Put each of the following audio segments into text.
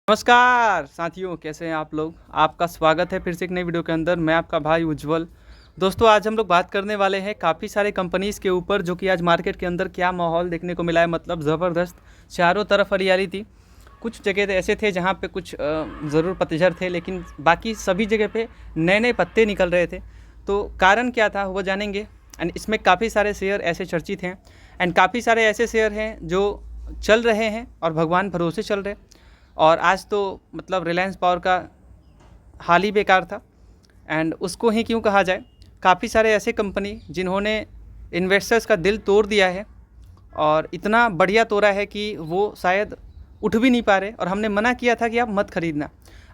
नमस्कार साथियों, कैसे हैं आप लोग। आपका स्वागत है फिर से एक नई वीडियो के अंदर। मैं आपका भाई उज्जवल। दोस्तों, आज हम लोग बात करने वाले हैं काफ़ी सारे कंपनीज़ के ऊपर, जो कि आज मार्केट के अंदर क्या माहौल देखने को मिला है। मतलब ज़बरदस्त, चारों तरफ हरियाली थी। कुछ जगह तो ऐसे थे जहाँ पे कुछ ज़रूर पतझड़ थे, लेकिन बाकी सभी जगह पे नए नए पत्ते निकल रहे थे। तो कारण क्या था वो जानेंगे। एंड इसमें काफ़ी सारे शेयर ऐसे चर्चित हैं, एंड काफ़ी सारे ऐसे शेयर हैं जो चल रहे हैं और भगवान भरोसे चल रहे। और आज तो मतलब रिलायंस पावर का हाल ही बेकार था। एंड उसको ही क्यों कहा जाए, काफ़ी सारे ऐसे कंपनी जिन्होंने इन्वेस्टर्स का दिल तोड़ दिया है, और इतना बढ़िया तोड़ा है कि वो शायद उठ भी नहीं पा रहे, और हमने मना किया था कि आप मत खरीदना।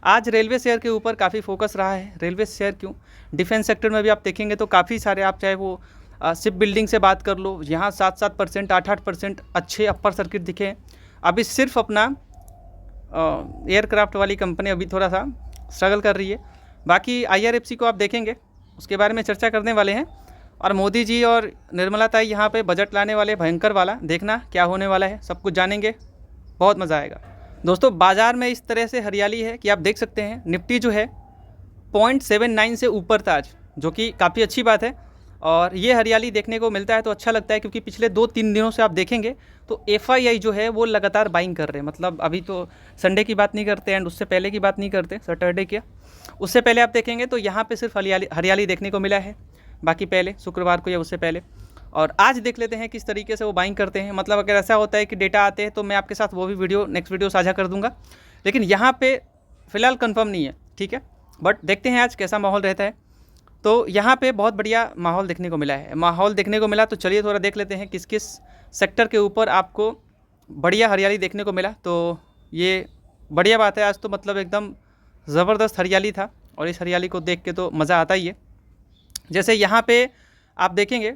आज रेलवे शेयर के ऊपर काफ़ी फोकस रहा है। रेलवे शेयर क्यों, डिफेंस सेक्टर में भी आप देखेंगे तो काफ़ी सारे, आप चाहे वो शिप बिल्डिंग से बात कर लो, यहाँ 7-7%, 8-8% अच्छे अपर सर्किट दिखे हैं। अभी सिर्फ अपना एयरक्राफ्ट वाली कंपनी अभी थोड़ा सा स्ट्रगल कर रही है। बाकी IRFC को आप देखेंगे, उसके बारे में चर्चा करने वाले हैं। और मोदी जी और निर्मला ताई यहाँ पे बजट लाने वाले, भयंकर वाला। देखना क्या होने वाला है, सब कुछ जानेंगे, बहुत मज़ा आएगा। दोस्तों, बाज़ार में इस तरह से हरियाली है कि आप देख सकते हैं निफ्टी जो है 0.79 से ऊपर था आज, जो कि काफ़ी अच्छी बात है। और ये हरियाली देखने को मिलता है तो अच्छा लगता है, क्योंकि पिछले 2-3 दिनों से आप देखेंगे तो FII जो है वो लगातार बाइंग कर रहे हैं। मतलब अभी तो संडे की बात नहीं करते, एंड उससे पहले की बात नहीं करते, सैटरडे की, उससे पहले आप देखेंगे तो यहाँ पे सिर्फ हरियाली देखने को मिला है। बाकी पहले शुक्रवार को या उससे पहले। और आज देख लेते हैं किस तरीके से वो बाइंग करते हैं। मतलब अगर ऐसा होता है कि डेटा आते हैं तो मैं आपके साथ वो भी नेक्स्ट वीडियो साझा कर दूंगा, लेकिन यहाँ पे फ़िलहाल कंफर्म नहीं है, ठीक है। बट देखते हैं आज कैसा माहौल रहता है। तो यहाँ पे बहुत बढ़िया माहौल देखने को मिला है। माहौल देखने को मिला तो चलिए थोड़ा देख लेते हैं किस किस सेक्टर के ऊपर आपको बढ़िया हरियाली देखने को मिला। तो ये बढ़िया बात है। आज तो मतलब एकदम ज़बरदस्त हरियाली था, और इस हरियाली को देख के तो मज़ा आता ही है। जैसे यहाँ पे आप देखेंगे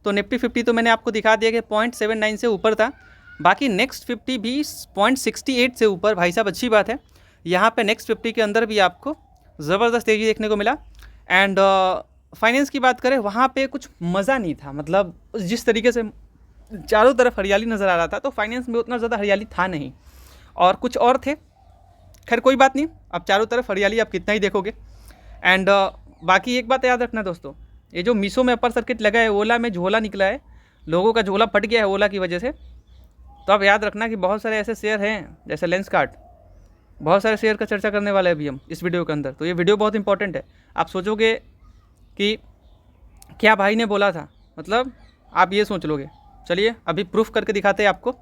तो निफ्टी 50 तो मैंने आपको दिखा दिया कि 0.79 से ऊपर था। बाकी नेक्स्ट 50 भी 0.68 से ऊपर। भाई साहब, अच्छी बात है। यहाँ पे नेक्स्ट 50 के अंदर भी आपको ज़बरदस्त तेज़ी देखने को मिला। एंड फाइनेंस की बात करें, वहाँ पे कुछ मज़ा नहीं था। मतलब जिस तरीके से चारों तरफ हरियाली नज़र आ रहा था, तो फाइनेंस में उतना ज़्यादा हरियाली था नहीं, और कुछ और थे। खैर कोई बात नहीं, अब चारों तरफ हरियाली आप कितना ही देखोगे। एंड बाकी एक बात याद रखना दोस्तों, ये जो मीशो में अपर सर्किट लगा है, ओला में झोला निकला है, लोगों का झोला फट गया है ओला की वजह से। तो आप याद रखना कि बहुत सारे ऐसे शेयर हैं जैसे लेंसकार्ट, बहुत सारे शेयर का चर्चा करने वाले हैं अभी हम इस वीडियो के अंदर। तो ये वीडियो बहुत इंपॉर्टेंट है। आप सोचोगे कि क्या भाई ने बोला था, मतलब आप ये सोच लोगे। चलिए अभी प्रूफ करके दिखाते हैं आपको।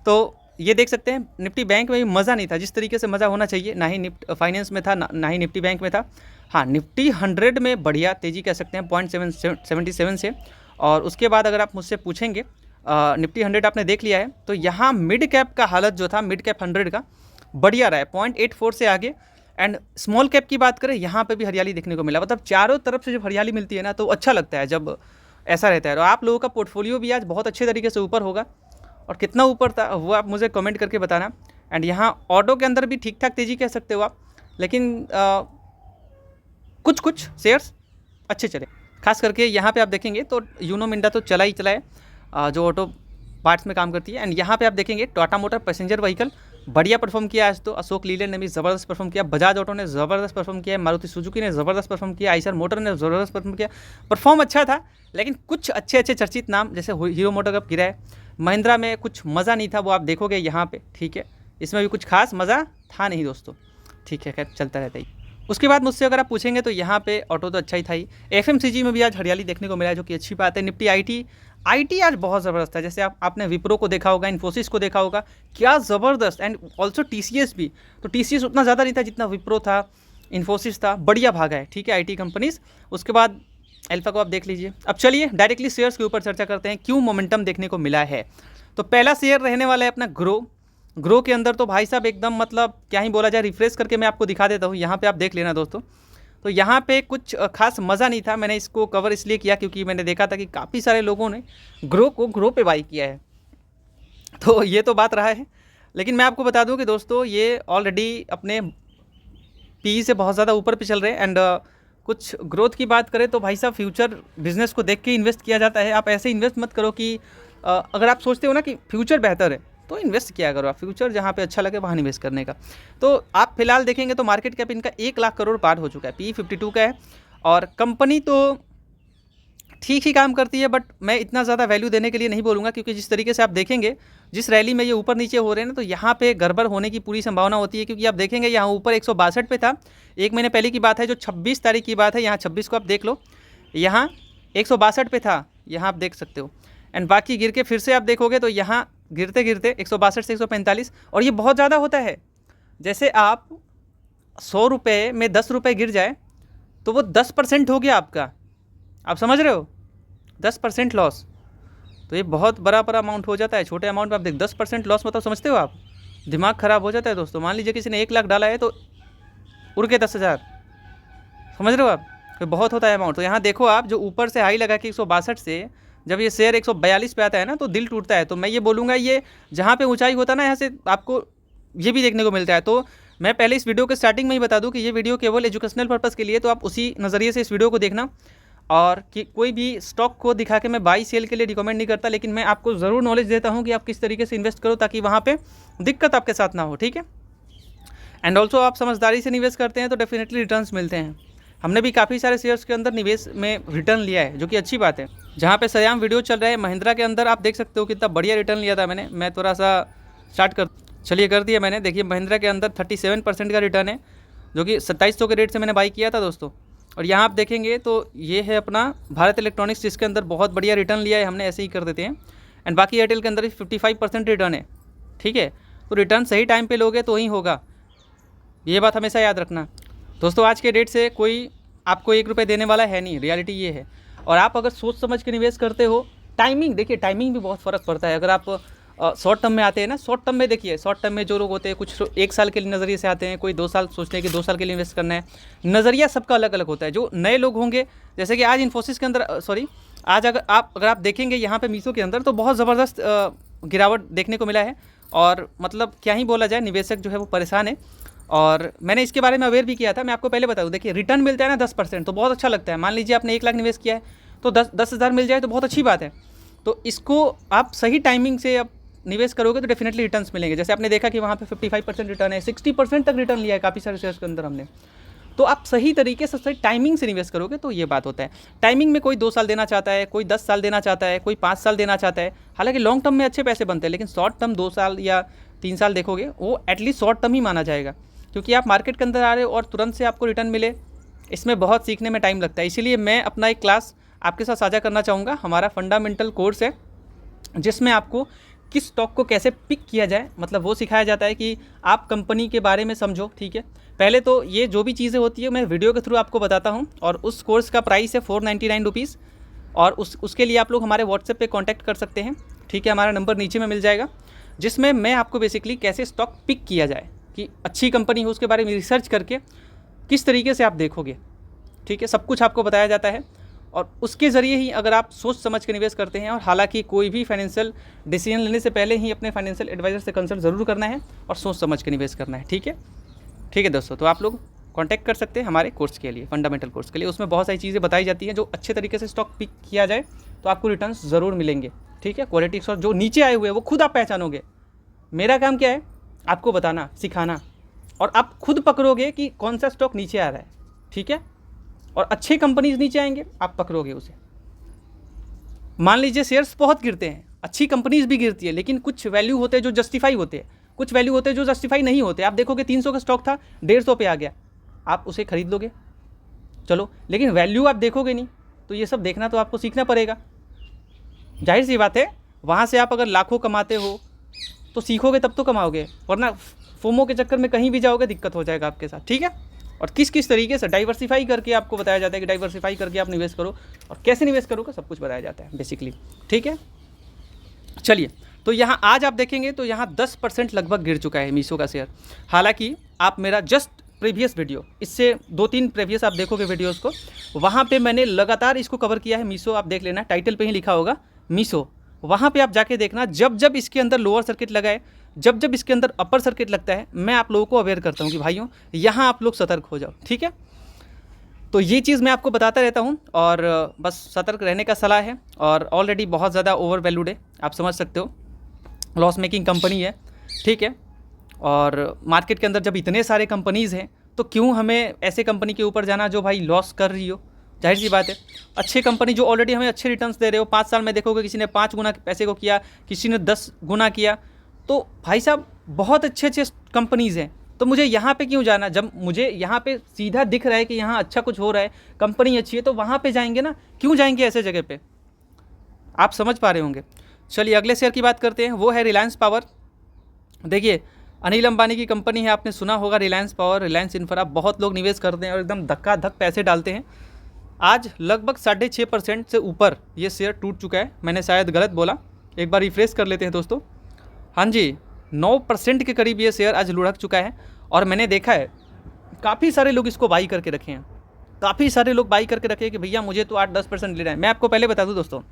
तो ये देख सकते हैं निफ्टी बैंक में भी मज़ा नहीं था जिस तरीके से मज़ा होना चाहिए। ना ही निफ्टी फाइनेंस में था, ना ही निफ्टी बैंक में था। हाँ, निफ्टी 100 में बढ़िया तेज़ी कह सकते हैं 0.77 से। और उसके बाद अगर आप मुझसे पूछेंगे, निफ्टी 100 आपने देख लिया है, तो यहाँ मिड कैप का हालत जो था, मिड कैप 100 का बढ़िया रहा है 0.84 से आगे। एंड स्मॉल कैप की बात करें, यहाँ पे भी हरियाली देखने को मिला। मतलब चारों तरफ से जब हरियाली मिलती है ना, तो अच्छा लगता है जब ऐसा रहता है। और आप लोगों का पोर्टफोलियो भी आज बहुत अच्छे तरीके से ऊपर होगा, और कितना ऊपर था वो आप मुझे कमेंट करके बताना। एंड यहाँ ऑटो के अंदर भी ठीक ठाक तेज़ी कह सकते हो आप, लेकिन कुछ कुछ शेयर्स अच्छे चले। खास करके यहाँ पे आप देखेंगे तो यूनो मिंडा तो चला ही चला है, जो ऑटो पार्ट्स में काम करती है। एंड यहाँ पे आप देखेंगे टाटा मोटर पैसेंजर व्हीकल बढ़िया परफॉर्म किया आज तो। अशोक लीलैंड ने भी ज़बरदस्त परफॉर्म किया, बजाज ऑटो ने ज़बरदस्त परफॉर्म किया, मारुति सुजुकी ने ज़बरदस्त परफॉर्म किया, आइसर मोटर ने ज़बरदस्त परफॉर्म किया। परफॉर्म अच्छा था, लेकिन कुछ अच्छे अच्छे चर्चित नाम जैसे हीरो मोटर कप गिरा है। महिंद्रा में कुछ मज़ा नहीं था, वो आप देखोगे यहाँ पे, ठीक है। इसमें भी कुछ खास मज़ा था नहीं दोस्तों, ठीक है। खैर चलता रहता ही। उसके बाद मुझसे अगर आप पूछेंगे तो यहाँ पे ऑटो तो अच्छा ही था ही। FMCG में भी आज हरियाली देखने को मिला, जो कि अच्छी बात है। निफ्टी IT आज बहुत ज़बरदस्त है। जैसे आपने विप्रो को देखा होगा, इन्फोसिस को देखा होगा, क्या ज़बरदस्त। एंड ऑल्सो TCS भी। तो TCS उतना ज़्यादा नहीं था जितना विप्रो था, इन्फोसिस था, बढ़िया भागा है, ठीक है, IT कंपनीज। उसके बाद अल्फा को आप देख लीजिए। अब चलिए डायरेक्टली शेयर्स के ऊपर चर्चा करते हैं, क्यों मोमेंटम देखने को मिला है। तो पहला शेयर रहने वाला है अपना ग्रो के अंदर। तो भाई साहब एकदम मतलब क्या ही बोला जाए, रिफ्रेश करके मैं आपको दिखा देता हूँ। यहाँ पे आप देख लेना दोस्तों। तो यहाँ पे कुछ खास मज़ा नहीं था। मैंने इसको कवर इसलिए किया क्योंकि मैंने देखा था कि काफ़ी सारे लोगों ने ग्रो पे बाई किया है। तो ये तो बात रहा है, लेकिन मैं आपको बता दूं कि दोस्तों ये ऑलरेडी अपने PE से बहुत ज़्यादा ऊपर पे चल रहे हैं। एंड कुछ ग्रोथ की बात करें तो भाई साहब फ्यूचर बिजनेस को देख के इन्वेस्ट किया जाता है। आप ऐसे इन्वेस्ट मत करो कि अगर आप सोचते हो ना कि फ्यूचर बेहतर है, तो इन्वेस्ट किया करो आप, फ्यूचर जहाँ पे अच्छा लगे वहाँ इन्वेस्ट करने का। तो आप फिलहाल देखेंगे तो मार्केट कैप इनका 1 लाख करोड़ पार हो चुका है, PE 52 का है। और कंपनी तो ठीक ही काम करती है, बट मैं इतना ज़्यादा वैल्यू देने के लिए नहीं बोलूँगा, क्योंकि जिस तरीके से आप देखेंगे जिस रैली में ये ऊपर नीचे हो रहे हैं ना, तो यहाँ पे गड़बड़ होने की पूरी संभावना होती है। क्योंकि आप देखेंगे यहाँ ऊपर 162 पे था, 1 महीने पहले की बात है, जो 26 तारीख की बात है, यहाँ 26 को आप देख लो, यहाँ 162 पे था, यहाँ आप देख सकते हो। एंड बाकी गिर के फिर से आप देखोगे तो यहाँ गिरते गिरते 162 से 145, और ये बहुत ज़्यादा होता है। जैसे आप 100 रुपये में 10 रुपये गिर जाए तो वो 10% हो गया आपका, आप समझ रहे हो, 10% लॉस। तो ये बहुत बड़ा अमाउंट हो जाता है। छोटे अमाउंट में आप देख 10% लॉस मतलब समझते हो आप, दिमाग ख़राब हो जाता है दोस्तों। मान लीजिए किसी ने 1 लाख डाला है तो उड़ के 10,000, समझ रहे हो आप, तो बहुत होता है अमाउंट। तो यहाँ देखो आप, जो ऊपर से हाई लगा के 162 से जब ये शेयर 142 पे आता है ना, तो दिल टूटता है। तो मैं ये बोलूँगा, ये जहाँ पे ऊंचाई होता है ना, यहाँ से आपको ये भी देखने को मिलता है। तो मैं पहले इस वीडियो के स्टार्टिंग में ही बता दूं कि ये वीडियो केवल एजुकेशनल पर्पज़ के लिए, तो आप उसी नज़रिए से इस वीडियो को देखना। और कि कोई भी स्टॉक को दिखा के मैं बाई सेल के लिए रिकमेंड नहीं करता, लेकिन मैं आपको ज़रूर नॉलेज देता हूँ कि आप किस तरीके से इन्वेस्ट करो ताकि वहाँ पे दिक्कत आपके साथ ना हो, ठीक है। एंड ऑल्सो आप समझदारी से निवेश करते हैं तो डेफिनेटली रिटर्न्स मिलते हैं। हमने भी काफ़ी सारे शेयर्स के अंदर निवेश में रिटर्न लिया है, जो कि अच्छी बात है। जहाँ पे सयाम वीडियो चल रहा है, महिंद्रा के अंदर आप देख सकते हो कितना बढ़िया रिटर्न लिया था मैंने। मैं थोड़ा सा स्टार्ट कर दिया मैंने। देखिए महिंद्रा के अंदर 37% का रिटर्न है, जो कि 2700 के रेट से मैंने बाई किया था दोस्तों। और यहाँ आप देखेंगे तो ये है अपना भारत इलेक्ट्रॉनिक्स, जिसके अंदर बहुत बढ़िया रिटर्न लिया है हमने, ऐसे ही कर देते हैं। एंड बाकी एयरटेल के अंदर 55% रिटर्न है, ठीक है। तो रिटर्न सही टाइम पे लोगे तो ही होगा, ये बात हमेशा याद रखना दोस्तों। आज के डेट से कोई आपको 1 रुपये देने वाला है नहीं, रियलिटी ये है। और आप अगर सोच समझ के निवेश करते हो, टाइमिंग देखिए, टाइमिंग भी बहुत फ़र्क पड़ता है। अगर आप शॉर्ट टर्म में आते हैं ना, शॉर्ट टर्म में देखिए, शॉर्ट टर्म में जो लोग होते हैं, कुछ 1 साल के लिए नज़रिए से आते हैं, कोई 2 साल सोचते हैं कि 2 साल के लिए इन्वेस्ट करना है। नज़रिया सबका अलग अलग होता है। जो नए लोग होंगे, जैसे कि आज इन्फोसिस के अंदर आज अगर आप देखेंगे यहाँ पे मीशो के अंदर, तो बहुत ज़बरदस्त गिरावट देखने को मिला है। और मतलब क्या ही बोला जाए, निवेशक जो है वो परेशान है। और मैंने इसके बारे में अवेयर भी किया था। मैं आपको पहले बता दूं, देखिए रिटर्न मिलता है ना 10%, तो बहुत अच्छा लगता है। मान लीजिए आपने 1 लाख निवेश किया है तो 10,000 मिल जाए तो बहुत अच्छी बात है। तो इसको आप सही टाइमिंग से अब निवेश करोगे तो डेफिनेटली रिटर्न्स मिलेंगे। जैसे आपने देखा कि वहाँ पे 55% रिटर्न है, 60% तक रिटर्न लिया है काफ़ी सारे शेयर्स के अंदर हमने। तो आप सही तरीके से सही टाइमिंग से निवेश करोगे तो ये बात होता है। टाइमिंग में कोई 2 साल देना चाहता है, कोई 10 साल देना चाहता है, कोई 5 साल देना चाहता है। हालांकि लॉन्ग टर्म में अच्छे पैसे बनते हैं, लेकिन शॉर्ट टर्म 2 साल या 3 साल देखोगे, वो एटलीस्ट शॉर्ट टर्म ही माना जाएगा। क्योंकि आप मार्केट के अंदर आ रहे हो और तुरंत से आपको रिटर्न मिले, इसमें बहुत सीखने में टाइम लगता है। इसीलिए मैं अपना एक क्लास आपके साथ साझा करना चाहूँगा। हमारा फंडामेंटल कोर्स है, जिसमें आपको किस स्टॉक को कैसे पिक किया जाए, मतलब वो सिखाया जाता है कि आप कंपनी के बारे में समझो, ठीक है। पहले तो ये जो भी चीज़ें होती है मैं वीडियो के थ्रू आपको बताता हूँ। और उस कोर्स का प्राइस है 499 रुपीज़। और उसके लिए आप लोग हमारे व्हाट्सएप पे कांटेक्ट कर सकते हैं, ठीक है। हमारा नंबर नीचे में मिल जाएगा, जिसमें मैं आपको बेसिकली कैसे स्टॉक पिक किया जाए, कि अच्छी कंपनी हो उसके बारे में रिसर्च करके किस तरीके से आप देखोगे, ठीक है। सब कुछ आपको बताया जाता है और उसके ज़रिए ही अगर आप सोच समझ के निवेश करते हैं। और हालांकि कोई भी फाइनेंशियल डिसीजन लेने से पहले ही अपने फाइनेंशियल एडवाइज़र से कंसल्ट ज़रूर करना है और सोच समझ के निवेश करना है, ठीक है। ठीक है दोस्तों, तो आप लोग कांटेक्ट कर सकते हैं हमारे कोर्स के लिए, फंडामेंटल कोर्स के लिए। उसमें बहुत सारी चीज़ें बताई जाती हैं, जो अच्छे तरीके से स्टॉक पिक किया जाए तो आपको रिटर्न्स ज़रूर मिलेंगे, ठीक है। क्वालिटी स्टॉक जो नीचे आए हुए हैं वो खुद आप पहचानोगे। मेरा काम क्या है, आपको बताना, सिखाना, और आप खुद पकड़ोगे कि कौन सा स्टॉक नीचे आ रहा है, ठीक है। और अच्छे कंपनीज नीचे आएंगे, आप पकड़ोगे उसे। मान लीजिए शेयर्स बहुत गिरते हैं, अच्छी कंपनीज भी गिरती है, लेकिन कुछ वैल्यू होते हैं जो जस्टिफाई होते हैं, कुछ वैल्यू होते हैं जो जस्टिफाई नहीं होते। आप देखोगे 300 का स्टॉक था, 150 पे आ गया, आप उसे खरीद लोगे, चलो, लेकिन वैल्यू आप देखोगे नहीं। तो ये सब देखना तो आपको सीखना पड़ेगा। जाहिर सी बात है, वहाँ से आप अगर लाखों कमाते हो तो सीखोगे तब तो कमाओगे, वरना फोमो के चक्कर में कहीं भी जाओगे दिक्कत हो जाएगा आपके साथ, ठीक है। और किस किस तरीके से डाइवर्सिफाई करके आपको बताया जाता है कि डाइवर्सिफाई करके आप निवेश करो और कैसे निवेश करोगे, सब कुछ बताया जाता है बेसिकली, ठीक है। चलिए, तो यहाँ आज आप देखेंगे तो यहाँ 10% लगभग गिर चुका है मीशो का शेयर। हालांकि आप मेरा जस्ट प्रीवियस वीडियो, इससे 2-3 प्रीवियस आप देखोगे वीडियोस को, वहाँ पे मैंने लगातार इसको कवर किया है। मीशो आप देख लेना, टाइटल पे ही लिखा होगा मीशो, वहाँ पे आप जाके देखना। जब जब इसके अंदर लोअर सर्किट लगा है, जब जब इसके अंदर अपर सर्किट लगता है, मैं आप लोगों को अवेयर करता हूँ कि भाइयों यहाँ आप लोग सतर्क हो जाओ, ठीक है। तो ये चीज़ मैं आपको बताता रहता हूँ और बस सतर्क रहने का सलाह है। और ऑलरेडी बहुत ज़्यादा ओवर वैल्यूड है, आप समझ सकते हो। लॉस मेकिंग कंपनी है, ठीक है। और मार्केट के अंदर जब इतने सारे कंपनीज़ हैं तो क्यों हमें ऐसे कंपनी के ऊपर जाना जो भाई लॉस कर रही हो। जाहिर सी बात है, अच्छे कंपनी जो ऑलरेडी हमें अच्छे रिटर्न्स दे रहे हो, 5 साल में देखोगे किसी ने 5 गुना पैसे को किया, किसी ने 10 गुना किया, तो भाई साहब बहुत अच्छे अच्छे कंपनीज़ हैं। तो मुझे यहाँ पे क्यों जाना, जब मुझे यहाँ पे सीधा दिख रहा है कि यहाँ अच्छा कुछ हो रहा है, कंपनी अच्छी है, तो वहाँ पे जाएंगे ना, क्यों जाएंगे ऐसे जगह पे। आप समझ पा रहे होंगे। चलिए अगले शेयर की बात करते हैं, वो है रिलायंस पावर। देखिए अनिल अंबानी की कंपनी है, आपने सुना होगा रिलायंस पावर, रिलायंस इंफ्रा, बहुत लोग निवेश करते हैं और एकदम धक्का धक पैसे डालते हैं। आज लगभग 6.5% से ऊपर ये शेयर टूट चुका है। मैंने शायद गलत बोला, एक बार रिफ्रेश कर लेते हैं दोस्तों। हाँ जी, 9% के करीब ये शेयर आज लुढ़क चुका है। और मैंने देखा है काफ़ी सारे लोग इसको बाई करके रखे हैं, काफ़ी सारे लोग बाई करके रखे हैं कि भैया मुझे तो 8-10% लेना है। मैं आपको पहले बता दूं दोस्तों,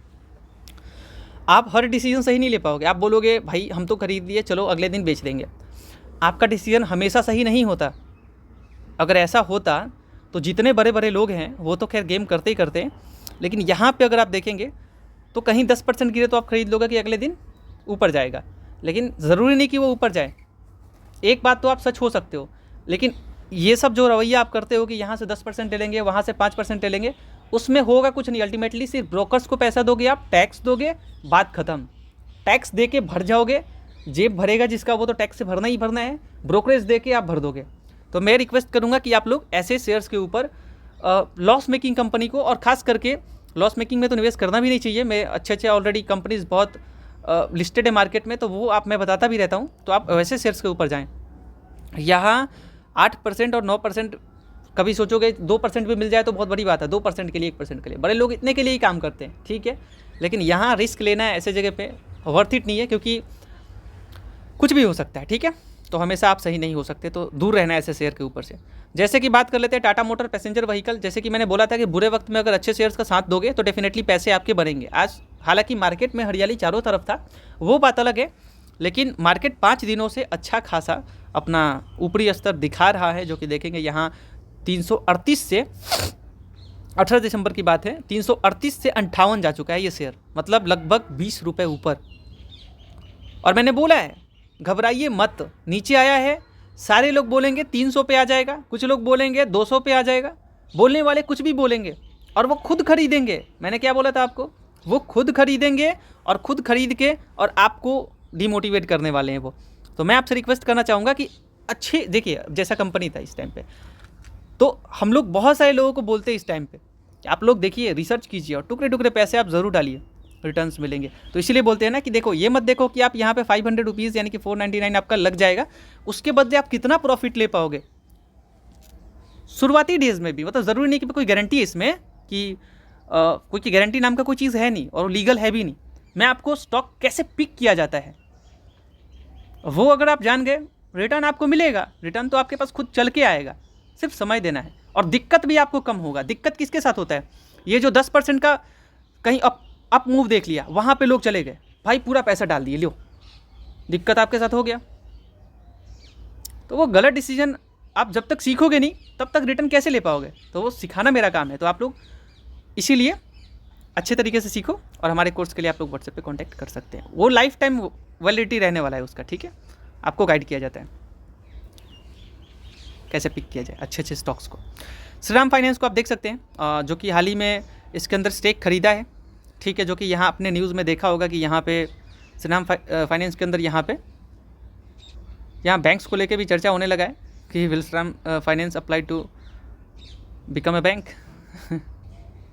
आप हर डिसीजन सही नहीं ले पाओगे। आप बोलोगे भाई हम तो खरीद लिए, चलो अगले दिन बेच देंगे। आपका डिसीजन हमेशा सही नहीं होता। अगर ऐसा होता तो जितने बड़े बड़े लोग हैं वो तो खैर गेम करते ही करते हैं, लेकिन यहाँ पे अगर आप देखेंगे तो कहीं 10% गिरे तो आप खरीद लोगे कि अगले दिन ऊपर जाएगा, लेकिन ज़रूरी नहीं कि वो ऊपर जाए। एक बात तो आप सच हो सकते हो, लेकिन ये सब जो रवैया आप करते हो कि यहाँ से 10% ले लेंगे, वहाँ से 5% ले लेंगे, उसमें होगा कुछ नहीं। अल्टीमेटली सिर्फ ब्रोकर्स को पैसा दोगे, आप टैक्स दोगे, बात ख़त्म। टैक्स दे के भर जाओगे, जेब भरेगा जिसका वो तो टैक्स से भरना ही भरना है, ब्रोकरेज दे के आप भर दोगे। तो मैं रिक्वेस्ट करूँगा कि आप लोग ऐसे शेयर्स के ऊपर लॉस मेकिंग कंपनी को, और ख़ास करके लॉस मेकिंग में तो निवेश करना भी नहीं चाहिए। मैं अच्छे ऑलरेडी कंपनीज बहुत लिस्टेड है मार्केट में, तो वो आप मैं बताता भी रहता हूँ, तो आप वैसे शेयर्स के ऊपर जाएँ। यहाँ 8% और 9%, कभी सोचोगे 2% भी मिल जाए तो बहुत बड़ी बात है। 2% के लिए, 1% के लिए, बड़े लोग इतने के लिए ही काम करते हैं, ठीक है। लेकिन यहाँ रिस्क लेना है ऐसे जगह पे वर्थ इट नहीं है, क्योंकि कुछ भी हो सकता है, ठीक है। तो हमेशा आप सही नहीं हो सकते, तो दूर रहना है ऐसे शेयर के ऊपर से। जैसे कि बात कर लेते हैं टाटा मोटर पैसेंजर व्हीकल। जैसे कि मैंने बोला था कि बुरे वक्त में अगर अच्छे शेयर्स का साथ दोगे तो डेफिनेटली पैसे आपके बढ़ेंगे। आज हालांकि मार्केट में हरियाली चारों तरफ था, वो बात अलग है, लेकिन मार्केट 5 दिनों से अच्छा खासा अपना ऊपरी स्तर दिखा रहा है, जो कि देखेंगे यहाँ 338 से 18 दिसंबर की बात है, 338 से 58 जा चुका है ये शेयर, मतलब लगभग 20 रुपये ऊपर। और मैंने बोला है घबराइए मत, नीचे आया है, सारे लोग बोलेंगे 300 पे आ जाएगा, कुछ लोग बोलेंगे 200 पे आ जाएगा, बोलने वाले कुछ भी बोलेंगे, और वो खुद खरीदेंगे। मैंने क्या बोला था आपको, वो खुद खरीदेंगे और खुद खरीद के और आपको डिमोटिवेट करने वाले हैं वो। तो मैं आपसे रिक्वेस्ट करना चाहूँगा कि अच्छे, देखिए जैसा कंपनी था इस टाइम पे, तो हम लोग बहुत सारे लोगों को बोलते हैं इस टाइम पे कि आप लोग देखिए, रिसर्च कीजिए और टुकड़े टुकड़े पैसे आप ज़रूर डालिए, रिटर्न्स मिलेंगे। तो इसीलिए बोलते हैं ना कि देखो, ये मत देखो कि आप यहाँ पे 500 रुपीज़ यानी कि 499 आपका लग जाएगा, उसके बदले आप कितना प्रॉफिट ले पाओगे शुरुआती डेज में भी। मतलब ज़रूरी नहीं कि कोई गारंटी है इसमें कि कोई गारंटी नाम का कोई चीज़ है नहीं, और लीगल है भी नहीं। मैं आपको स्टॉक कैसे पिक किया जाता है वो अगर आप जान गए, रिटर्न आपको मिलेगा। रिटर्न तो आपके पास खुद चल के आएगा, सिर्फ समय देना है, और दिक्कत भी आपको कम होगा। दिक्कत किसके साथ होता है, ये जो 10% का कहीं अप मूव देख लिया, वहाँ पे लोग चले गए, भाई पूरा पैसा डाल दिए, लो दिक्कत आपके साथ हो गया। तो वो गलत डिसीजन आप जब तक सीखोगे नहीं तब तक रिटर्न कैसे ले पाओगे, तो वो सिखाना मेरा काम है। तो आप लोग इसीलिए अच्छे तरीके से सीखो, और हमारे कोर्स के लिए आप लोग व्हाट्सएप पे कांटेक्ट कर सकते हैं। वो लाइफ टाइम वैलिडिटी रहने वाला है उसका, ठीक है। आपको गाइड किया जाता है कैसे पिक किया जाए अच्छे अच्छे स्टॉक्स को। श्रीराम फाइनेंस को आप देख सकते हैं, जो कि हाल ही में इसके अंदर स्टेक खरीदा है, ठीक है। जो कि यहाँ आपने न्यूज़ में देखा होगा कि यहाँ पे श्रीराम फाइनेंस के अंदर यहाँ बैंक्स को लेके भी चर्चा होने लगा है कि will Shriram finance apply to become a bank.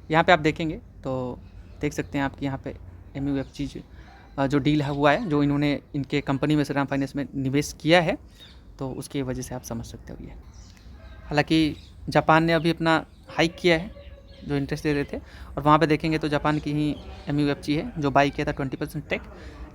यहाँ पे आप देखेंगे तो देख सकते हैं आपकी यहाँ पे MUFG जो डील हुआ है, जो इन्होंने इनके कंपनी में श्रीराम फाइनेंस में निवेश किया है, तो उसकी वजह से आप समझ सकते हो ये। हालांकि जापान ने अभी अपना हाइक किया है जो इंटरेस्ट दे रहे थे, और वहाँ पे देखेंगे तो जापान की ही MUFG है जो बाई किया था 20%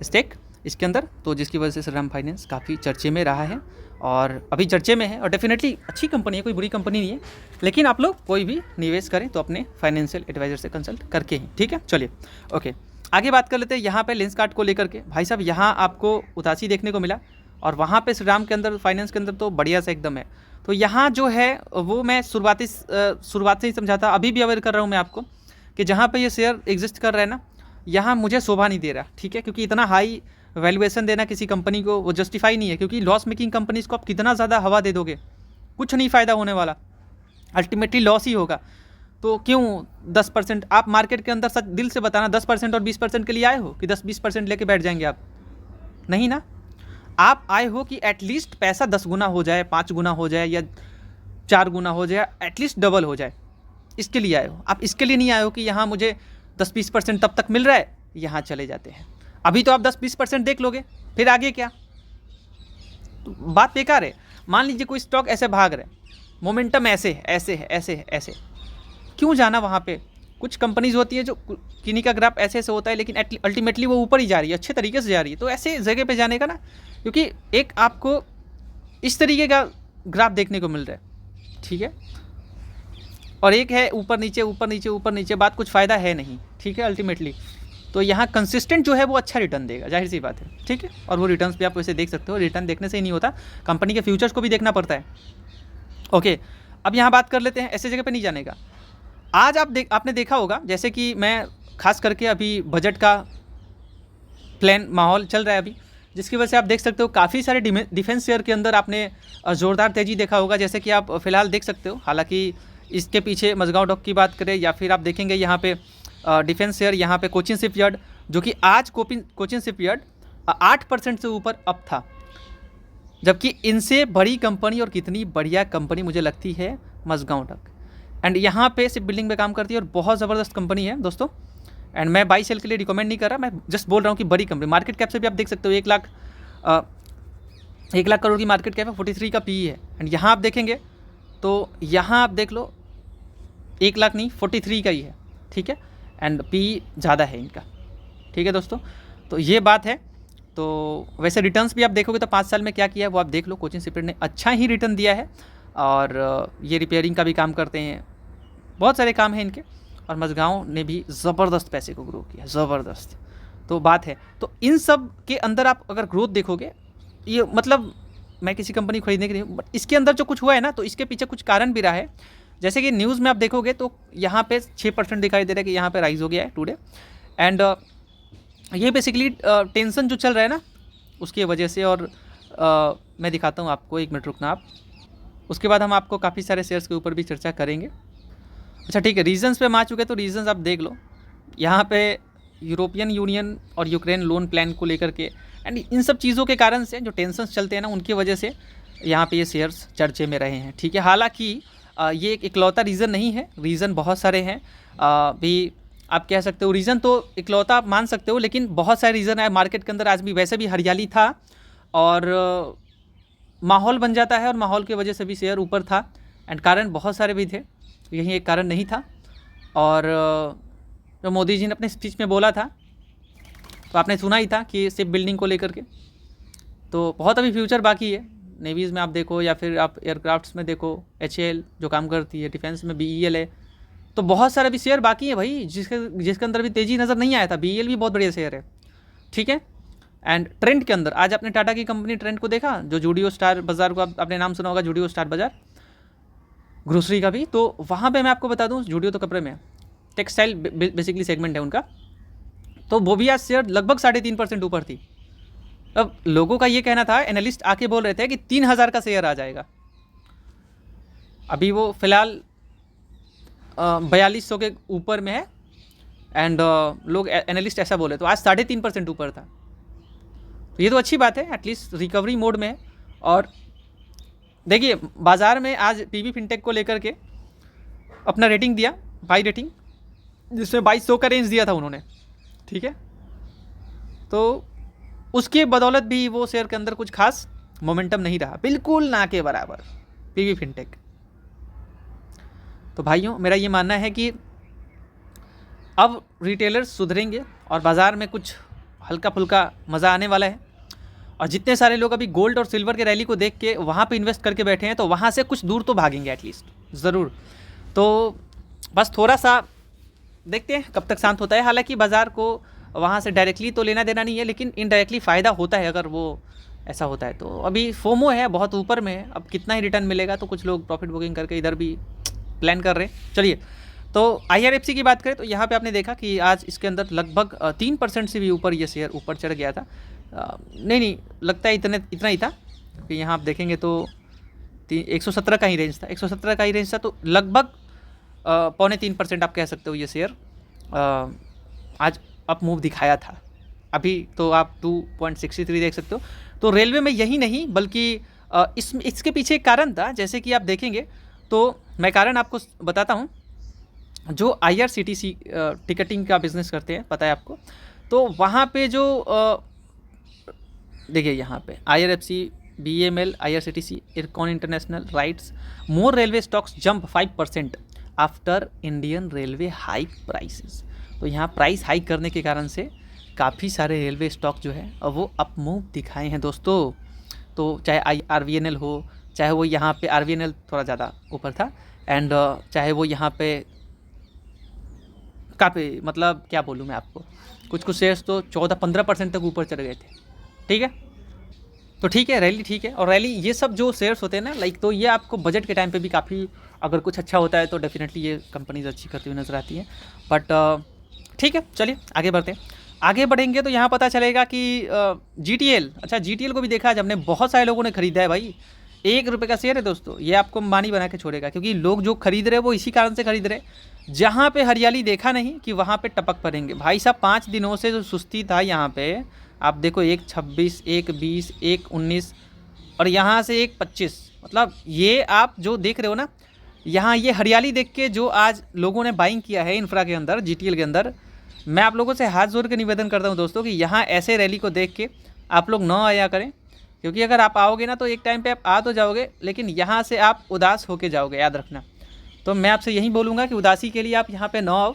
स्टेक इसके अंदर, तो जिसकी वजह से श्रीराम फाइनेंस काफ़ी चर्चे में रहा है और अभी चर्चे में है, और डेफिनेटली अच्छी कंपनी है, कोई बुरी कंपनी नहीं है। लेकिन आप लोग कोई भी निवेश करें तो अपने फाइनेंशियल एडवाइजर से कंसल्ट करके ही, ठीक है। चलिए ओके, आगे बात कर लेते हैं यहाँ पे लेंसकार्ट को लेकर के। भाई साहब यहाँ आपको उदासी देखने को मिला, और वहाँ पे श्रीराम के अंदर फाइनेंस के अंदर तो बढ़िया से एकदम है। तो यहाँ जो है वो मैं शुरुआत से ही समझाता, अभी भी अवेयर कर रहा हूँ मैं आपको कि जहाँ पे ये शेयर एग्जिस्ट कर रहा है ना, यहाँ मुझे शोभा नहीं दे रहा, ठीक है। क्योंकि इतना हाई वैल्यूएशन देना किसी कंपनी को वो जस्टिफाई नहीं है, क्योंकि लॉस मेकिंग कंपनीज को आप कितना ज़्यादा हवा दे दोगे, कुछ नहीं फ़ायदा होने वाला, अल्टीमेटली लॉस ही होगा। तो क्यों 10% आप मार्केट के अंदर, सच दिल से बताना, 10% और 20% के लिए आए हो कि 10-20% लेके बैठ जाएंगे आप? नहीं ना, आप आए हो कि एटलीस्ट पैसा 10 गुना हो जाए, 5 गुना हो जाए या 4 गुना हो जाए, एटलीस्ट डबल हो जाए, इसके लिए आए हो। आप इसके लिए नहीं आए हो कि यहाँ मुझे 10-20% तब तक मिल रहा है, यहाँ चले जाते हैं। अभी तो आप 10-20% देख लोगे, फिर आगे क्या? तो बात बेकार है। मान लीजिए कोई स्टॉक ऐसे भाग रहा है, मोमेंटम ऐसे है, ऐसे है, ऐसे है, ऐसे, क्यों जाना वहाँ पे? कुछ कंपनीज होती है जो किन्हीं का ग्राफ ऐसे ऐसे होता है, लेकिन अल्टीमेटली वो ऊपर ही जा रही है, अच्छे तरीके से जा रही है। तो ऐसे जगह पे जाने का ना, क्योंकि एक आपको इस तरीके का ग्राफ देखने को मिल रहा है, ठीक है, और एक है ऊपर नीचे ऊपर नीचे ऊपर नीचे, बात कुछ फ़ायदा है नहीं, ठीक है अल्टीमेटली। तो यहाँ कंसिस्टेंट जो है वो अच्छा रिटर्न देगा, जाहिर सी बात है, ठीक है। और वो रिटर्न्स भी आप वैसे देख सकते हो, रिटर्न देखने से ही नहीं होता, कंपनी के फ्यूचर्स को भी देखना पड़ता है। ओके, अब यहाँ बात कर लेते हैं, ऐसे जगह पे नहीं जाने का। आज आपने देखा होगा, जैसे कि मैं खास करके अभी बजट का प्लान माहौल चल रहा है अभी, जिसकी वजह से आप देख सकते हो काफ़ी सारे डिफेंस शेयर के अंदर आपने ज़ोरदार तेज़ी देखा होगा, जैसे कि आप फिलहाल देख सकते हो। हालांकि इसके पीछे मझगांव डॉक की बात करें या फिर आप देखेंगे यहाँ पे डिफेंस शेयर, यहाँ पे कोचिन शिपयार्ड, जो कि आज कोचिन शिपयार्ड 8% से ऊपर अप था, जबकि इनसे बड़ी कंपनी और कितनी बढ़िया कंपनी मुझे लगती है मझगांव डॉक, एंड यहाँ पे शिप बिल्डिंग में काम करती है और बहुत ज़बरदस्त कंपनी है दोस्तों। एंड मैं बाई सेल के लिए रिकमेंड नहीं कर रहा, मैं जस्ट बोल रहा हूँ कि बड़ी कंपनी, मार्केट कैप से भी आप देख सकते हो 1 लाख करोड़ की मार्केट कैप है, 43 का पीई है। एंड यहाँ आप देखेंगे तो यहाँ आप देख लो 1 लाख नहीं 43 का ही है, ठीक है, एंड पीई ज़्यादा है इनका, ठीक है दोस्तों। तो ये बात है। तो वैसे रिटर्न्स भी आप देखोगे तो 5 साल में क्या किया है वो आप देख लो, कोचिन शिपयार्ड ने अच्छा ही रिटर्न दिया है, और ये रिपेयरिंग का भी काम करते हैं, बहुत सारे काम हैं इनके, और मझगांव ने भी ज़बरदस्त पैसे को ग्रो किया, ज़बरदस्त। तो बात है, तो इन सब के अंदर आप अगर ग्रोथ देखोगे, ये मतलब मैं किसी कंपनी खरीदने के लिए, बट इसके अंदर जो कुछ हुआ है ना, तो इसके पीछे कुछ कारण भी रहा है। जैसे कि न्यूज़ में आप देखोगे तो यहाँ पे 6% दिखाई दे रहा है कि यहाँ पे राइज हो गया है टुडे, एंड ये बेसिकली टेंशन जो चल रहा है ना उसकी वजह से। और मैं दिखाता हूँ आपको, 1 मिनट रुकना आप, उसके बाद हम आपको काफ़ी सारे शेयर्स के ऊपर भी चर्चा करेंगे। अच्छा ठीक है, रीजंस पे हम आ चुके, तो रीजंस आप देख लो। यहाँ पे यूरोपियन यूनियन और यूक्रेन लोन प्लान को लेकर के, एंड इन सब चीज़ों के कारण से जो टेंशन्स चलते हैं ना, उनकी वजह से यहाँ पे ये शेयर्स चर्चे में रहे हैं, ठीक है। हालांकि ये एक इकलौता रीज़न नहीं है, रीज़न बहुत सारे हैं भी, आप कह सकते हो रीज़न तो इकलौता आप मान सकते हो, लेकिन बहुत सारे रीज़न है मार्केट के अंदर। आज भी वैसे भी हरियाली था और माहौल बन जाता है, और माहौल की वजह से भी शेयर ऊपर था, एंड कारण बहुत सारे भी थे, यही एक कारण नहीं था। और जो मोदी जी ने अपने स्पीच में बोला था तो आपने सुना ही था कि शिप बिल्डिंग को लेकर के, तो बहुत अभी फ्यूचर बाकी है। नेवीज़ में आप देखो या फिर आप एयरक्राफ्ट्स में देखो, HAL जो काम करती है, डिफेंस में BEL है, तो बहुत सारे अभी शेयर बाकी है भाई, जिसके अंदर भी तेज़ी नज़र नहीं आया था। BEL भी बहुत बढ़िया शेयर है, ठीक है। एंड ट्रेंड के अंदर आज आपने टाटा की कंपनी ट्रेंड को देखा, जो जूडियो स्टार बाज़ार को आपने नाम सुना होगा, जूडियो स्टार बाज़ार, ग्रोसरी का भी, तो वहाँ पे मैं आपको बता दूँ, जूडियो तो कपड़े में, टेक्सटाइल बेसिकली सेगमेंट है उनका, तो वो भी आज शेयर लगभग 3.5% ऊपर थी। अब लोगों का ये कहना था, एनालिस्ट आके बोल रहे थे कि 3000 का शेयर आ जाएगा, अभी वो फिलहाल 4200 के ऊपर में है, एंड लोग एनालिस्ट ऐसा बोले, तो आज 3.5% ऊपर था। तो ये तो अच्छी बात है, एटलीस्ट रिकवरी मोड में है। और देखिए बाज़ार में आज PB फिनटेक को लेकर के अपना रेटिंग दिया, बाई रेटिंग, जिसमें 2200 का रेंज दिया था उन्होंने, ठीक है। तो उसके बदौलत भी वो शेयर के अंदर कुछ खास मोमेंटम नहीं रहा, बिल्कुल ना के बराबर PB फिनटेक। तो भाइयों मेरा ये मानना है कि अब रिटेलर्स सुधरेंगे और बाज़ार में कुछ हल्का फुल्का मज़ा आने वाला है। और जितने सारे लोग अभी गोल्ड और सिल्वर के रैली को देख के वहाँ पे इन्वेस्ट करके बैठे हैं, तो वहाँ से कुछ दूर तो भागेंगे एटलीस्ट, ज़रूर। तो बस थोड़ा सा देखते हैं कब तक शांत होता है। हालांकि बाज़ार को वहाँ से डायरेक्टली तो लेना देना नहीं है, लेकिन इनडायरेक्टली फ़ायदा होता है अगर वो ऐसा होता है। तो अभी फोमो है, बहुत ऊपर में है, अब कितना ही रिटर्न मिलेगा, तो कुछ लोग प्रॉफिट बुकिंग करके इधर भी प्लान कर रहे हैं। चलिए, तो IRFC की बात करें तो यहाँ पे आपने देखा कि आज इसके अंदर लगभग 3% से भी ऊपर ये शेयर ऊपर चढ़ गया था। नहीं लगता है इतना ही था, क्योंकि यहाँ आप देखेंगे तो 117 का ही रेंज था, 117 का ही रेंज था, तो लगभग 2.25% आप कह सकते हो ये शेयर आज अप मूव दिखाया था। अभी तो आप 2.63 देख सकते हो। तो रेलवे में यही नहीं बल्कि इसके पीछे एक कारण था, जैसे कि आप देखेंगे तो मैं कारण आपको बताता हूँ। जो IRCTC टिकटिंग का बिजनेस करते हैं, पता है आपको, तो वहाँ पे जो देखिए यहाँ पे IRFC, BEML, IRCTC, Ircon international, RITES, more railway stocks jump 5% after Indian railway hike prices. तो यहाँ प्राइस हाइक करने के कारण से काफ़ी सारे रेलवे स्टॉक जो है वो अप मूव दिखाए हैं दोस्तों। तो चाहे RVNL हो, चाहे वो यहाँ पे RVNL थोड़ा ज़्यादा ऊपर था, एंड चाहे वो यहाँ पे काफ़ी, मतलब क्या बोलूँ मैं आपको, कुछ शेयर्स तो 14-15% तक ऊपर चले गए थे। ठीक है, तो ठीक है, रैली ठीक है। और रैली ये सब जो शेयर्स होते हैं ना, लाइक, तो ये आपको बजट के टाइम पे भी काफ़ी, अगर कुछ अच्छा होता है तो डेफिनेटली ये कंपनीज अच्छी करती हुई नजर आती हैं। बट ठीक है, चलिए आगे बढ़ते हैं। आगे बढ़ेंगे तो यहाँ पता चलेगा कि GTL, अच्छा GTL को भी देखा आज हमने, बहुत सारे लोगों ने खरीदा है भाई। ₹1 का शेयर है दोस्तों, ये आपको अंबानी बना के छोड़ेगा, क्योंकि लोग जो खरीद रहे हैं वो इसी कारण से खरीद रहे हैं, जहाँ पे हरियाली देखा नहीं कि वहाँ पे टपक पड़ेंगे भाई साहब। 5 दिनों से जो सुस्ती था यहाँ पे, आप देखो 1.26, 1.20, 1.19 और यहाँ से 1.25, मतलब ये आप जो देख रहे हो ना, यहाँ ये हरियाली देख के जो आज लोगों ने बाइंग किया है इंफ्रा के अंदर, GTL के अंदर, मैं आप लोगों से हाथ जोड़ के निवेदन करता हूँ दोस्तों कि यहाँ ऐसे रैली को देख के आप लोग ना आया करें, क्योंकि अगर आप आओगे ना तो एक टाइम पे आप आ तो जाओगे, लेकिन यहाँ से आप उदास होके जाओगे, याद रखना। तो मैं आपसे यही बोलूँगा कि उदासी के लिए आप यहाँ पे ना आओ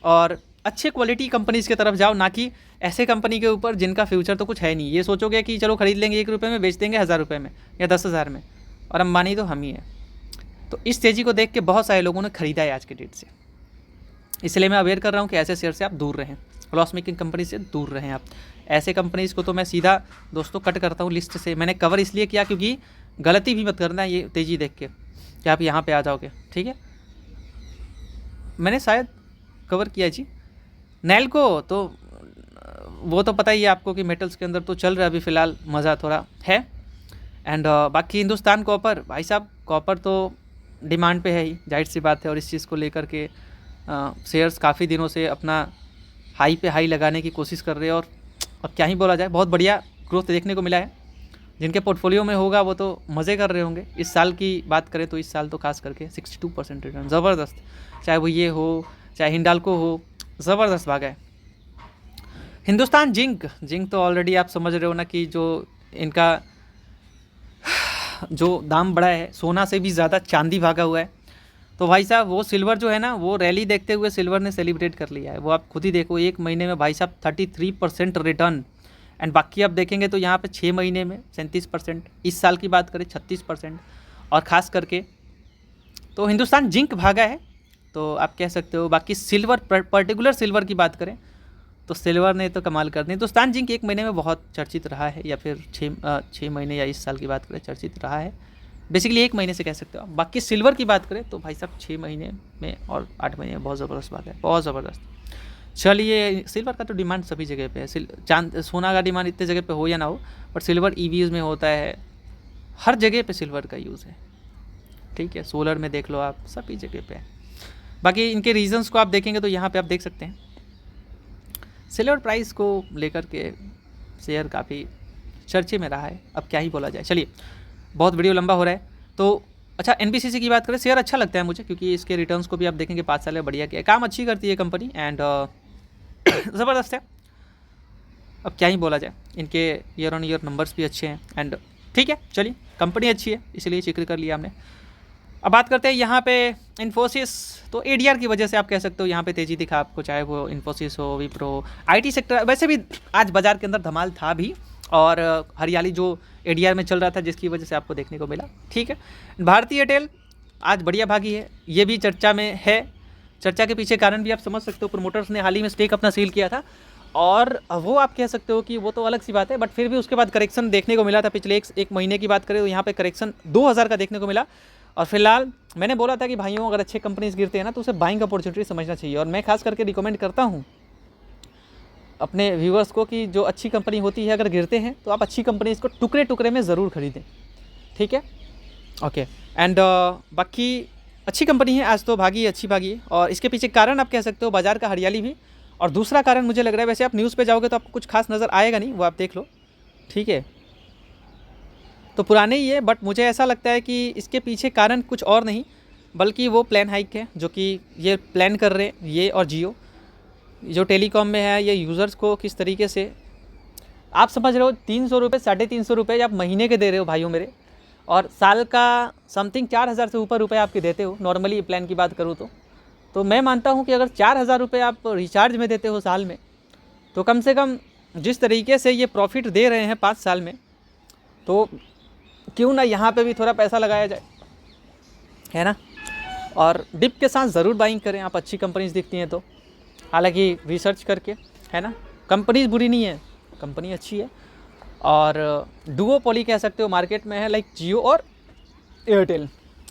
और अच्छे क्वालिटी कंपनीज़ की तरफ जाओ, ना कि ऐसे कंपनी के ऊपर जिनका फ्यूचर तो कुछ है नहीं। ये सोचोगे कि चलो खरीद लेंगे ₹1 में, बेच देंगे ₹1000 में या 10,000 में, और अंबानी तो हम ही हैं। तो इस तेज़ी को देख के बहुत सारे लोगों ने खरीदा है आज के डेट से, इसलिए मैं अवेयर कर रहा हूँ कि ऐसे शेयर से आप दूर रहें, लॉस मेकिंग कंपनी से दूर रहें आप। ऐसे कंपनीज़ को तो मैं सीधा दोस्तों कट करता हूँ लिस्ट से। मैंने कवर इसलिए किया क्योंकि गलती भी मत करना ये तेज़ी देख के कि आप यहाँ पे आ जाओगे, ठीक है। मैंने शायद कवर किया जी नैल्को, तो वो तो पता ही है आपको कि मेटल्स के अंदर तो चल रहा है अभी फ़िलहाल, मज़ा थोड़ा है। एंड बाकी हिंदुस्तान कॉपर, भाई साहब कॉपर तो डिमांड पे है ही, जाहिर सी बात है। और इस चीज़ को लेकर के शेयर्स काफ़ी दिनों से अपना हाई पे हाई लगाने की कोशिश कर रहे हैं, और अब क्या ही बोला जाए, बहुत बढ़िया ग्रोथ देखने को मिला है। जिनके पोर्टफोलियो में होगा वो तो मज़े कर रहे होंगे। इस साल की बात करें तो इस साल तो खास करके 62% रिटर्न, ज़बरदस्त। चाहे वो ये हो, चाहे हिंडाल्को हो, ज़बरदस्त भागा है। हिंदुस्तान जिंक तो ऑलरेडी आप समझ रहे हो ना कि जो इनका जो दाम बढ़ा है, सोना से भी ज़्यादा चांदी भागा हुआ है। तो भाई साहब वो सिल्वर जो है ना, वो रैली देखते हुए सिल्वर ने सेलिब्रेट कर लिया है। वो आप खुद ही देखो, 1 महीने में भाई साहब 33% रिटर्न, एंड बाकी आप देखेंगे तो यहाँ पे 6 महीने में 37%, इस साल की बात करें 36%, और ख़ास करके तो हिंदुस्तान जिंक भागा है, तो आप कह सकते हो। बाकी सिल्वर, पर्टिकुलर सिल्वर की बात करें तो सिल्वर ने तो कमाल कर दी। हिंदुस्तान जिंक 1 महीने में बहुत चर्चित रहा है, या फिर 6 महीने या इस साल की बात करें चर्चित रहा है, बेसिकली 1 महीने से कह सकते हो। बाकी सिल्वर की बात करें तो भाई साहब 6 महीने में और 8 महीने में बहुत ज़बरदस्त भागा है, बहुत ज़बरदस्त। चलिए, सिल्वर का तो डिमांड सभी जगह पे है। सोना का डिमांड इतने जगह पे हो या ना हो, बट सिल्वर EVs में होता है, हर जगह पे सिल्वर का यूज़ है, ठीक है। सोलर में देख लो आप, सभी जगह पे है। बाकी इनके रीजंस को आप देखेंगे तो यहाँ पे आप देख सकते हैं, सिल्वर प्राइस को लेकर के शेयर काफ़ी चर्चे में रहा है। अब क्या ही बोला जाए। चलिए, बहुत वीडियो लंबा हो रहा है, तो अच्छा NBCC की बात करें, शेयर अच्छा लगता है मुझे, क्योंकि इसके रिटर्न्स को भी आप देखेंगे 5 साल में बढ़िया किया, काम अच्छी करती है कंपनी, एंड ज़बरदस्त है। अब क्या ही बोला जाए, इनके ईयर ऑन ईयर नंबर्स भी अच्छे हैं, एंड ठीक है। चलिए, कंपनी अच्छी है इसलिए जिक्र कर लिया हमने। अब बात करते हैं यहाँ पे इन्फोसिस, तो ADR की वजह से आप कह सकते हो यहाँ पे तेज़ी दिखा आपको, चाहे वो इन्फोसिस हो, विप्रो, IT सेक्टर। वैसे भी आज बाज़ार के अंदर धमाल था भी, और हरियाली जो ADR में चल रहा था जिसकी वजह से आपको देखने को मिला, ठीक है। भारतीय एयरटेल आज बढ़िया भागी है, ये भी चर्चा में है। चर्चा के पीछे कारण भी आप समझ सकते हो, प्रोमोटर्स ने हाल ही में स्टेक अपना सेल किया था, और वो आप कह सकते हो कि वो तो अलग सी बात है, बट फिर भी उसके बाद करेक्शन देखने को मिला था। पिछले एक महीने की बात करें तो यहाँ पे करेक्शन 2000 का देखने को मिला, और फिलहाल मैंने बोला था कि भाइयों अगर अच्छे कंपनीज गिरते हैं ना तो उसे बाइंग अपॉर्चुनिटी समझना चाहिए, और मैं खास करके रिकमेंड करता हूँ अपने व्यूअर्स को कि जो अच्छी कंपनी होती है अगर गिरते हैं तो आप अच्छी कंपनी इसको टुकड़े टुकड़े में ज़रूर खरीदें, ठीक है। ओके एंड बाकी अच्छी कंपनी है, आज तो भागी, अच्छी भागी है। और इसके पीछे कारण आप कह सकते हो बाज़ार का हरियाली भी, और दूसरा कारण मुझे लग रहा है, वैसे आप न्यूज़ पे जाओगे तो आपको कुछ खास नज़र आएगा नहीं, वो आप देख लो, ठीक है। तो पुराने ही है, बट मुझे ऐसा लगता है कि इसके पीछे कारण कुछ और नहीं बल्कि वो प्लान हाइक है जो कि ये प्लान कर रहे हैं, ये और जियो जो टेलीकॉम में है, ये यूज़र्स को किस तरीके से आप समझ रहे हो 300 रुपये 350 रुपये आप महीने के दे रहे हो भाइयों मेरे, और साल का समथिंग 4000 से ऊपर रुपये आपके देते हो नॉर्मली प्लान की बात करूँ तो मैं मानता हूँ कि अगर 4000 रुपये आप रिचार्ज में देते हो साल में, तो कम से कम जिस तरीके से ये प्रॉफिट दे रहे हैं 5 साल में, तो क्यों ना यहाँ पे भी थोड़ा पैसा लगाया जाए, है ना। और डिप के साथ ज़रूर बाइंग करें आप, अच्छी कंपनीज दिखती हैं तो, हालांकि रिसर्च करके, है ना। कंपनीज बुरी नहीं है, कंपनी अच्छी है, और डुओपोली कह सकते हो मार्केट में है, लाइक जियो और एयरटेल।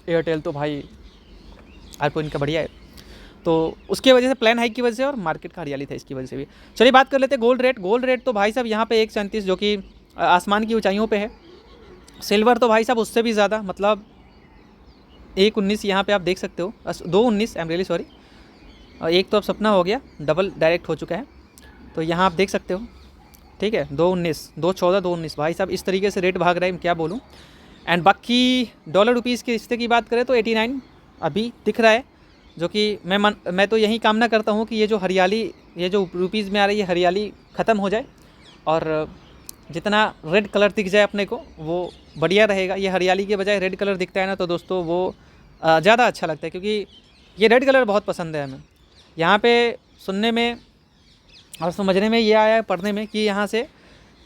एयरटेल तो भाई आईफोन का बढ़िया है, तो उसके वजह से प्लान हाइक की वजह से और मार्केट का हरियाली था इसकी वजह से भी। चलिए बात कर लेते हैं गोल्ड रेट। गोल्ड रेट तो भाई साहब यहाँ पे 137 जो कि आसमान की ऊंचाइयों पे है। सिल्वर तो भाई साहब उससे भी ज़्यादा, मतलब 1.19 यहाँ पे आप देख सकते हो, 2.19 आई एम रियली सॉरी, एक तो अब सपना हो गया, डबल डायरेक्ट हो चुका है, तो यहाँ आप देख सकते हो, ठीक है। 2.19, 2.14, 2.19 भाई साहब इस तरीके से रेट भाग रहा है, क्या बोलूँ। एंड बाकी डॉलर रुपीज़ के रिश्ते की बात करें तो 89 अभी दिख रहा है, जो कि मैं तो यही कामना करता हूँ कि ये जो हरियाली, ये जो रुपीज़ में आ रही है हरियाली ख़त्म हो जाए, और जितना रेड कलर दिख जाए अपने को वो बढ़िया रहेगा। ये हरियाली के बजाय रेड कलर दिखता है ना, तो दोस्तों वो ज़्यादा अच्छा लगता है, क्योंकि ये रेड कलर बहुत पसंद है हमें। यहाँ पे सुनने में और समझने में ये आया है, पढ़ने में, कि यहाँ से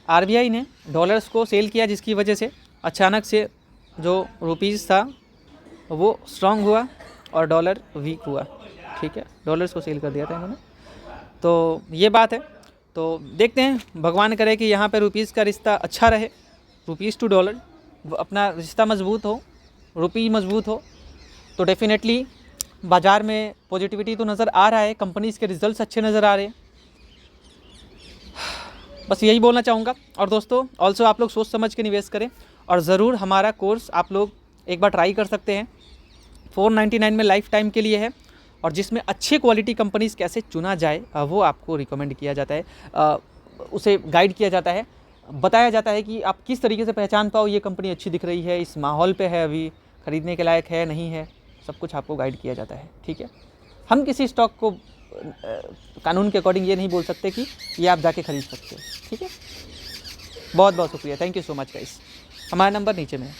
आरबीआई ने डॉलर्स को सेल किया, जिसकी वजह से अचानक से जो रुपीज़ था वो स्ट्रॉन्ग हुआ और डॉलर वीक हुआ, ठीक है। डॉलर्स को सेल कर दिया था इन्होंने, तो ये बात है। तो देखते हैं, भगवान करे कि यहाँ पे रुपीज़ का रिश्ता अच्छा रहे, रुपीज़ टू डॉलर अपना रिश्ता मजबूत हो, रुपी मजबूत हो, तो डेफिनेटली बाज़ार में पॉजिटिविटी तो नज़र आ रहा है, कंपनीज़ के रिजल्ट्स अच्छे नज़र आ रहे हैं, बस यही बोलना चाहूँगा। और दोस्तों ऑल्सो आप लोग सोच समझ के निवेश करें, और ज़रूर हमारा कोर्स आप लोग एक बार ट्राई कर सकते हैं, 499 में लाइफ टाइम के लिए है, और जिसमें अच्छी क्वालिटी कंपनीज़ कैसे चुना जाए वो आपको रिकमेंड किया जाता है, उसे गाइड किया जाता है, बताया जाता है कि आप किस तरीके से पहचान पाओ ये कंपनी अच्छी दिख रही है, इस माहौल पे है, अभी ख़रीदने के लायक है नहीं है, सब कुछ आपको गाइड किया जाता है, ठीक है। हम किसी स्टॉक को कानून के अकॉर्डिंग ये नहीं बोल सकते कि ये आप जाके खरीद सकते हो, ठीक है। बहुत बहुत शुक्रिया, thank you so much guys. हमारा नंबर नीचे में है।